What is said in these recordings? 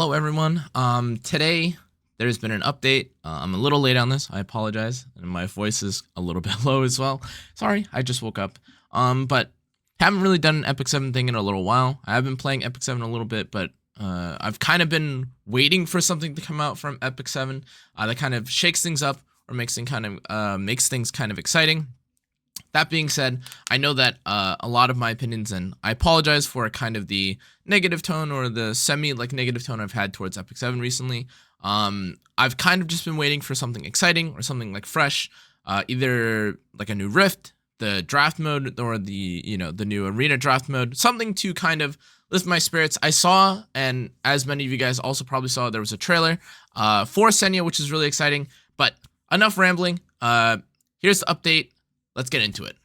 Hello everyone. Today there's been an update. I'm a little late on this. I apologize, and my voice is a little bit low as well. Sorry, I just woke up. But haven't really done an EpicSeven thing in a little while. I have been playing EpicSeven a little bit, but I've kind of been waiting for something to come out from EpicSeven that kind of shakes things up or makes things kind of exciting. That being said, I know that a lot of my opinions, and I apologize for kind of the negative tone or the negative tone I've had towards EpicSeven recently. I've kind of just been waiting for something exciting or something like fresh, either like a new Rift, the draft mode, or the new arena draft mode, something to kind of lift my spirits. I saw, and as many of you guys also probably saw, there was a trailer for Senya, which is really exciting. But enough rambling. Here's the update. Let's get into it.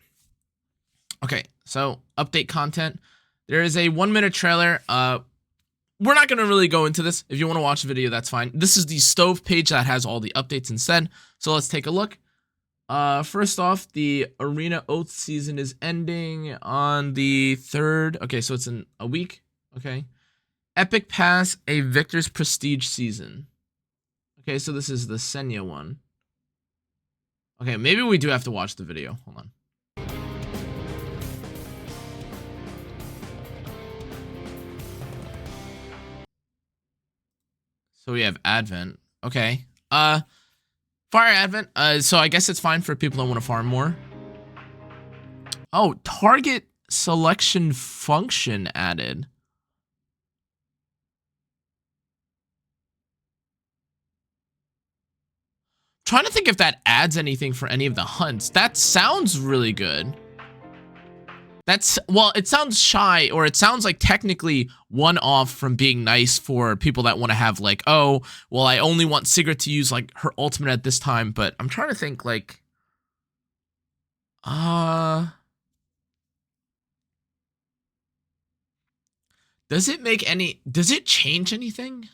Okay, so update content. There is a 1-minute trailer. We're not going to really go into this. If you want to watch the video, that's fine. This is the stove page that has all the updates instead. So let's take a look. First off, the Arena Oath season is ending on the 3rd. Okay, so it's in a week. Okay. Epic Pass, a Victor's Prestige season. Okay, so this is the Senya one. Okay, maybe we do have to watch the video. Hold on. So we have Advent. Okay. Fire Advent. So I guess it's fine for people that want to farm more. Oh, target selection function added. Trying to think if that adds anything for any of the hunts. That sounds really good. Well, it sounds shy, or it sounds like technically one off from being nice for people that want to have like, oh, well, I only want Sigrid to use like her ultimate at this time. But I'm trying to think like, does it change anything?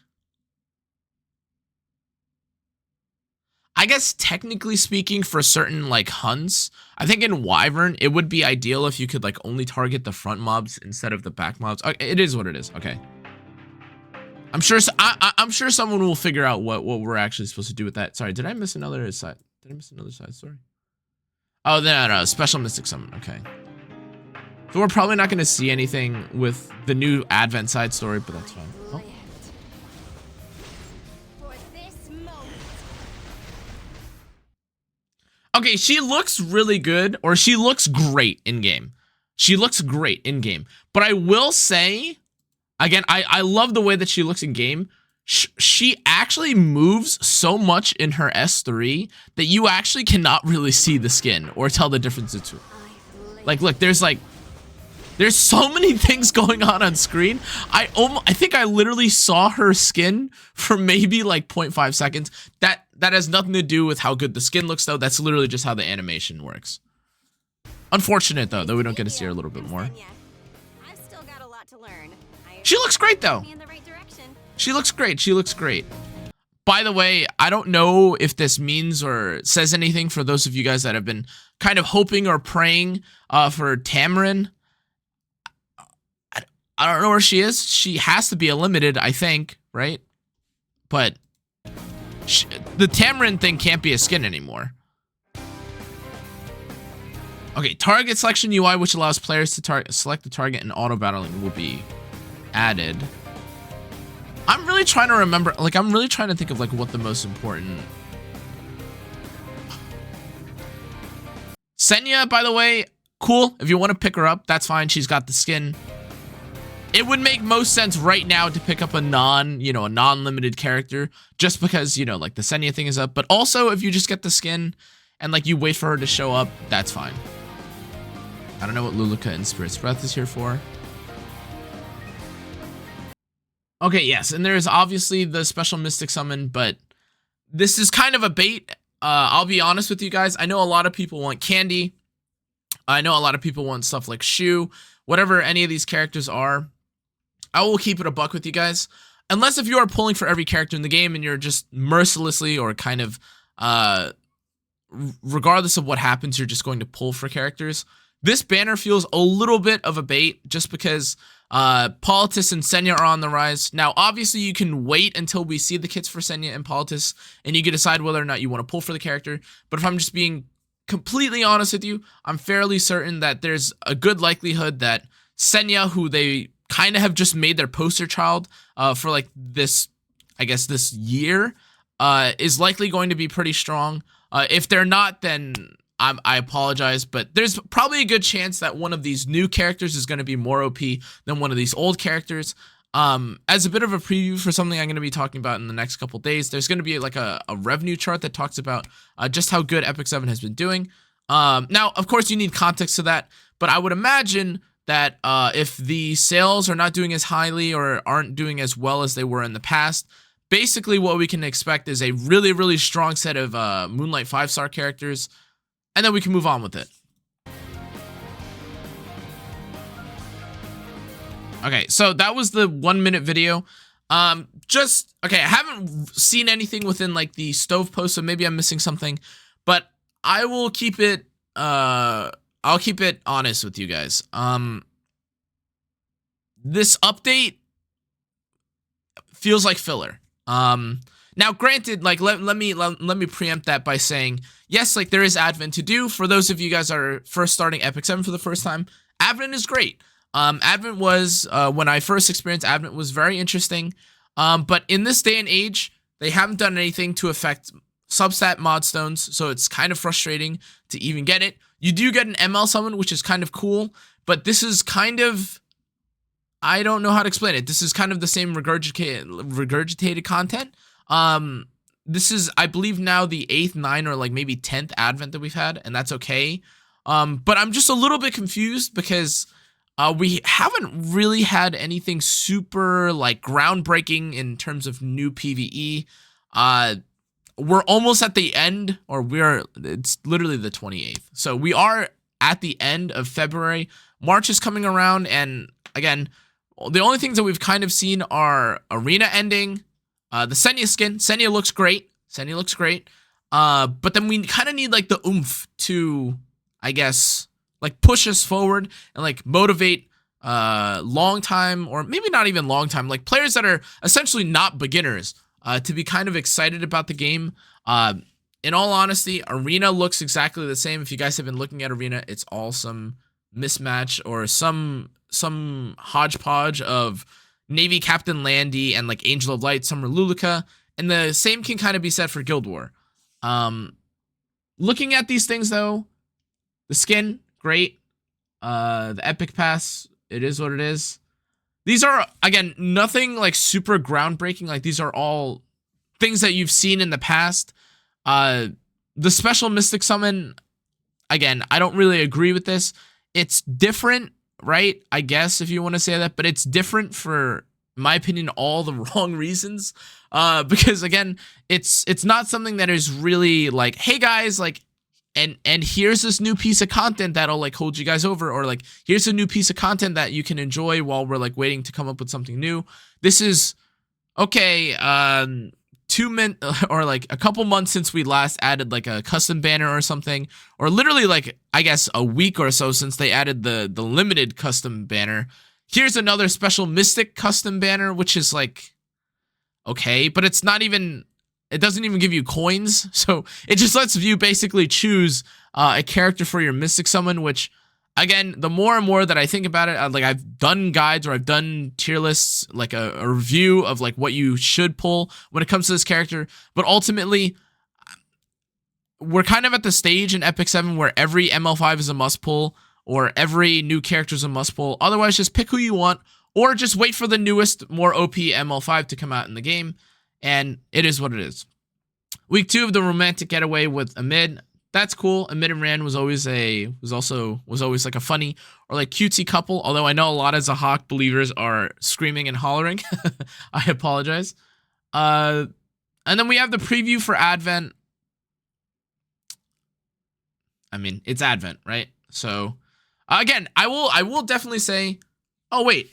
I guess technically speaking, for certain like hunts, I think in Wyvern it would be ideal if you could like only target the front mobs instead of the back mobs. Okay, it is what it is. Okay, I'm sure someone will figure out what we're actually supposed to do with that. Sorry, did I miss another side? Did I miss another side story? Oh, no, special mystic summon. Okay, so we're probably not going to see anything with the new Advent side story, but that's fine. Oh. Okay, she looks really good, or she looks great in game. She looks great in game. But I will say, again, I love the way that she looks in game. She actually moves so much in her S3 that you actually cannot really see the skin or tell the difference between. Like, look, there's so many things going on screen. I think I literally saw her skin for maybe like 0.5 seconds. That has nothing to do with how good the skin looks, though. That's literally just how the animation works. Unfortunate, though, that we don't get to see her a little bit more. She looks great, though. She looks great. She looks great. By the way, I don't know if this means or says anything for those of you guys that have been kind of hoping or praying for Tamarin. I don't know where she is. She has to be a limited, I think, right? But the Tamarin thing can't be a skin anymore. Okay, target selection UI, which allows players to select the target and auto battling, will be added. I'm really trying to remember, like, I'm really trying to think of like what the most important. Senya, by the way, cool. If you want to pick her up, that's fine. She's got the skin. It would make most sense right now to pick up a non-limited character, just because, like the Senya thing is up. But also, if you just get the skin and like you wait for her to show up, that's fine. I don't know what Luluka and Spirit's Breath is here for. Okay, yes, and there's obviously the special mystic summon, but this is kind of a bait. I'll be honest with you guys. I know a lot of people want Candy. I know a lot of people want stuff like Shu. Whatever any of these characters are, I will keep it a buck with you guys. Unless if you are pulling for every character in the game and you're just mercilessly or kind of, regardless of what happens, you're just going to pull for characters. This banner feels a little bit of a bait just because Politis and Senya are on the rise. Now, obviously, you can wait until we see the kits for Senya and Politis, and you can decide whether or not you want to pull for the character. But if I'm just being completely honest with you, I'm fairly certain that there's a good likelihood that Senya, who they kind of have just made their poster child for like this, I guess, this year, is likely going to be pretty strong. If they're not, then I apologize, but there's probably a good chance that one of these new characters is going to be more OP than one of these old characters. As a bit of a preview for something I'm going to be talking about in the next couple days, there's going to be like a revenue chart that talks about just how good EpicSeven has been doing. Now, of course, you need context to that, but I would imagine that if the sales are not doing as highly or aren't doing as well as they were in the past, basically what we can expect is a really, really strong set of Moonlight 5-star characters, and then we can move on with it. Okay, so that was the 1-minute video. Okay, I haven't seen anything within like the stove post, so maybe I'm missing something, but I will keep it, I'll keep it honest with you guys. This update feels like filler. Now granted, like let me preempt that by saying, yes, like there is Advent to do. For those of you guys that are first starting EpicSeven for the first time, Advent is great. Advent was, when I first experienced Advent, was very interesting. But in this day and age, they haven't done anything to affect substat mod stones, so it's kind of frustrating to even get it. You do get an ML summon, which is kind of cool, but this is kind of, I don't know how to explain it. This is kind of the same regurgitated content. This is, I believe, now the 8th, 9th, or like maybe 10th Advent that we've had, and that's okay. But I'm just a little bit confused because we haven't really had anything super like groundbreaking in terms of new PvE. We're almost at the end, or it's literally the 28th. So we are at the end of February. March is coming around, and again, the only things that we've kind of seen are Arena ending, the Senya skin. Senya looks great. Senya looks great. But then we kind of need like the oomph to, I guess, like push us forward and like motivate long time, or maybe not even long time, like players that are essentially not beginners, to be kind of excited about the game. In all honesty, Arena looks exactly the same. If you guys have been looking at Arena, it's all some mismatch or some hodgepodge of Navy Captain Landy and like Angel of Light, Summer Luluka, and the same can kind of be said for Guild War. Looking at these things though, the skin, great. The Epic Pass, it is what it is. These are, again, nothing like super groundbreaking. Like these are all things that you've seen in the past. The special Mystic Summon, again, I don't really agree with this. It's different, right? I guess if you want to say that, but it's different for, in my opinion, all the wrong reasons. Because again, it's not something that is really like, hey guys, like, and here's this new piece of content that'll like hold you guys over, or like here's a new piece of content that you can enjoy while we're like waiting to come up with something new. This is okay. 2 minutes or like a couple months since we last added like a custom banner or something, or literally like I guess a week or so since they added the limited custom banner. Here's another special Mystic custom banner, which is like okay, but it's not even, it doesn't even give you coins, so it just lets you basically choose a character for your Mystic Summon, which, again, the more and more that I think about it, like I've done guides or I've done tier lists, like a review of like what you should pull when it comes to this character, but ultimately, we're kind of at the stage in EpicSeven where every ML5 is a must pull, or every new character is a must pull. Otherwise, just pick who you want, or just wait for the newest, more OP ML5 to come out in the game. And it is what it is. Week 2 of the romantic getaway with Amid. That's cool. Amid and Rand was always like a funny or like cutesy couple. Although I know a lot of Zahak believers are screaming and hollering. I apologize. And then we have the preview for Advent. I mean, it's Advent, right? So again, I will definitely say, oh wait,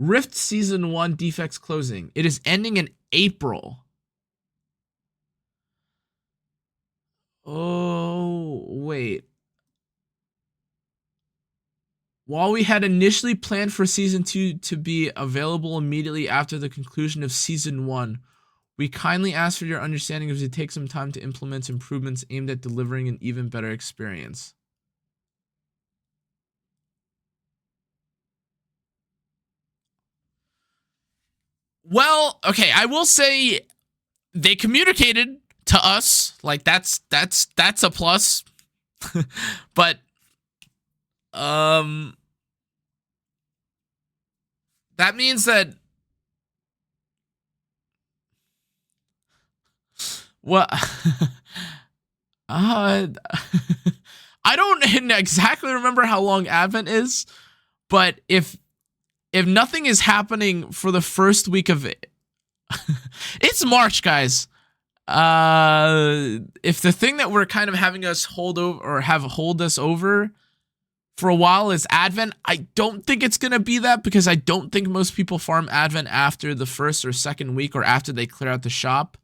Rift Season 1 defects closing. It is ending in April. Oh, wait. While we had initially planned for Season 2 to be available immediately after the conclusion of Season 1, we kindly ask for your understanding as we take some time to implement improvements aimed at delivering an even better experience. Well, okay, I will say they communicated to us, like that's a plus. But that means that what I don't exactly remember how long Advent is, but if nothing is happening for the first week of it, it's March, guys. If the thing that we're kind of having us hold over or hold us over for a while is Advent, I don't think it's gonna be that, because I don't think most people farm Advent after the first or second week or after they clear out the shop.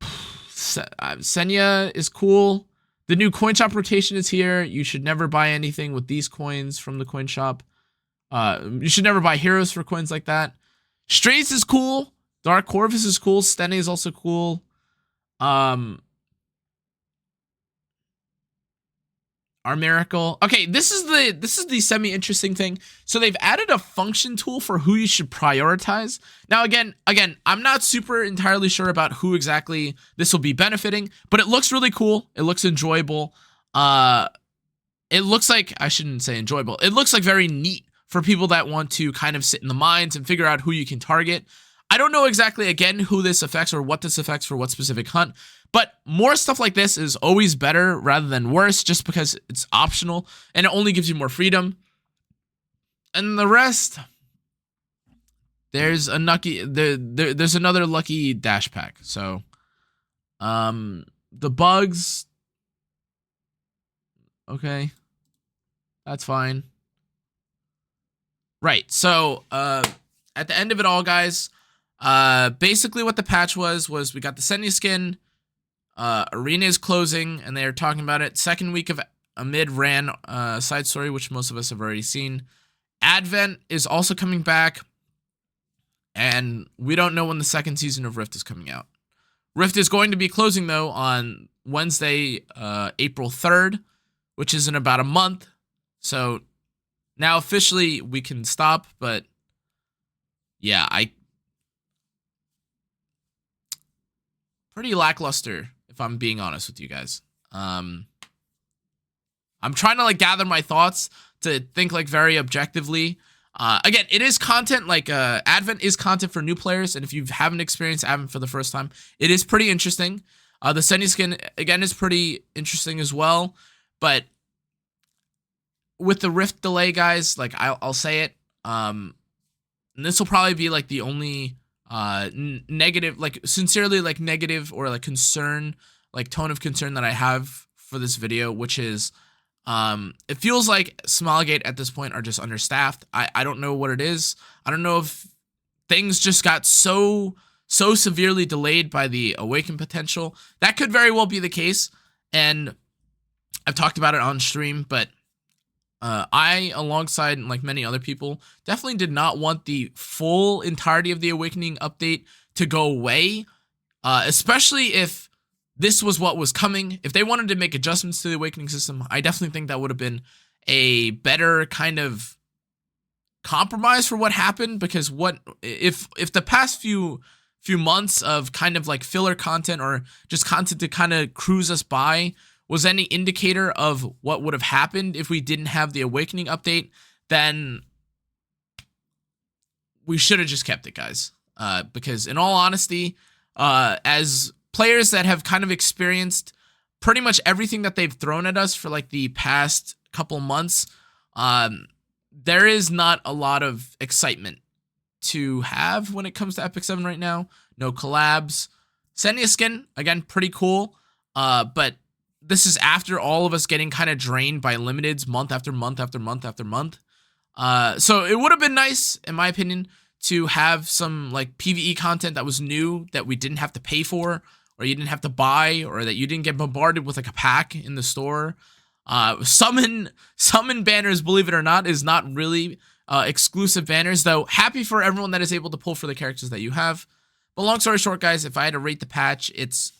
Senya is cool. The new coin shop rotation is here. You should never buy anything with these coins from the coin shop. You should never buy heroes for coins like that. Strays is cool. Dark Corvus is cool. Stene is also cool. Our miracle. Okay, this is the semi-interesting thing. So they've added a function tool for who you should prioritize. Now again, I'm not super entirely sure about who exactly this will be benefiting, but it looks really cool. It looks enjoyable. It looks like, I shouldn't say enjoyable. It looks like very neat for people that want to kind of sit in the mines and figure out who you can target. I don't know exactly, again, who this affects or what this affects for what specific hunt, but more stuff like this is always better rather than worse, just because it's optional and it only gives you more freedom. And the rest, there's a there's another lucky dash pack. So, the bugs, okay, that's fine. Right. So, at the end of it all, guys, basically what the patch was we got the Senya skin, arena is closing, and they're talking about it. Second week of a mid-ran side story, which most of us have already seen. Advent is also coming back, and we don't know when the second season of Rift is coming out. Rift is going to be closing, though, on Wednesday, April 3rd, which is in about a month. So now officially we can stop, but yeah, pretty lackluster, if I'm being honest with you guys. I'm trying to like gather my thoughts to think like very objectively. Again, it is content, like Advent is content for new players, and if you haven't experienced Advent for the first time, it is pretty interesting. The Senya skin, again, is pretty interesting as well, but with the Rift delay, guys, like I'll say it, and this will probably be like the only negative, like sincerely like negative or like concern, like tone of concern that I have for this video, which is it feels like Smilegate at this point are just understaffed. I don't know what it is. I don't know if things just got so severely delayed by the Awaken potential. That could very well be the case, and I've talked about it on stream, but I, alongside like many other people, definitely did not want the full entirety of the Awakening update to go away, especially if this was what was coming. If they wanted to make adjustments to the Awakening system, I definitely think that would have been a better kind of compromise for what happened, because what if the past few months of kind of like filler content or just content to kind of cruise us by was any indicator of what would have happened if we didn't have the Awakening update, then we should have just kept it, guys. Because in all honesty, as players that have kind of experienced pretty much everything that they've thrown at us for like the past couple months, there is not a lot of excitement to have when it comes to EpicSeven right now. No collabs. Senya skin, again, pretty cool, but this is after all of us getting kind of drained by limiteds month after month after month after month. So it would have been nice, in my opinion, to have some like PvE content that was new, that we didn't have to pay for, or you didn't have to buy, or that you didn't get bombarded with like a pack in the store. Summon banners, believe it or not, is not really exclusive banners, though. Happy for everyone that is able to pull for the characters that you have. But long story short, guys, if I had to rate the patch, it's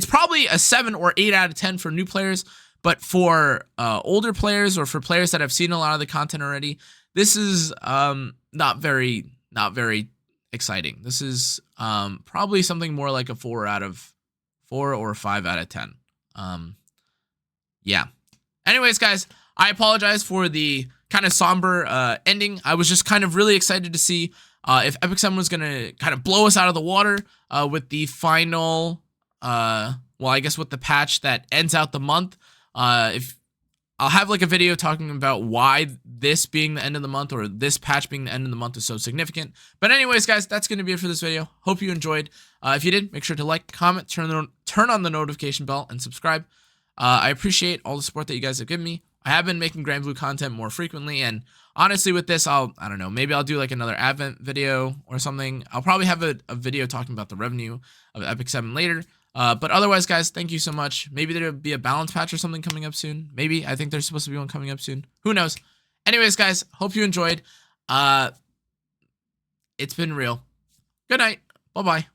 probably a 7 or 8 out of 10 for new players. But for older players or for players that have seen a lot of the content already, this is not very exciting. This is probably something more like a 4 or 5 out of 10. Yeah. Anyways, guys, I apologize for the kind of somber ending. I was just kind of really excited to see if EpicSeven was going to kind of blow us out of the water with the final, well, I guess with the patch that ends out the month. If I'll have like a video talking about why this being the end of the month or this patch being the end of the month is so significant. But anyways, guys, that's going to be it for this video. Hope you enjoyed. If you did, make sure to like, comment, turn on the notification bell, and subscribe. I appreciate all the support that you guys have given me. I have been making Grand Blue content more frequently, and honestly with this, I don't know, maybe I'll do like another Advent video or something. I'll probably have a video talking about the revenue of EpicSeven later. But otherwise, guys, thank you so much. Maybe there'll be a balance patch or something coming up soon. Maybe. I think there's supposed to be one coming up soon. Who knows? Anyways, guys, hope you enjoyed. It's been real. Good night. Bye-bye.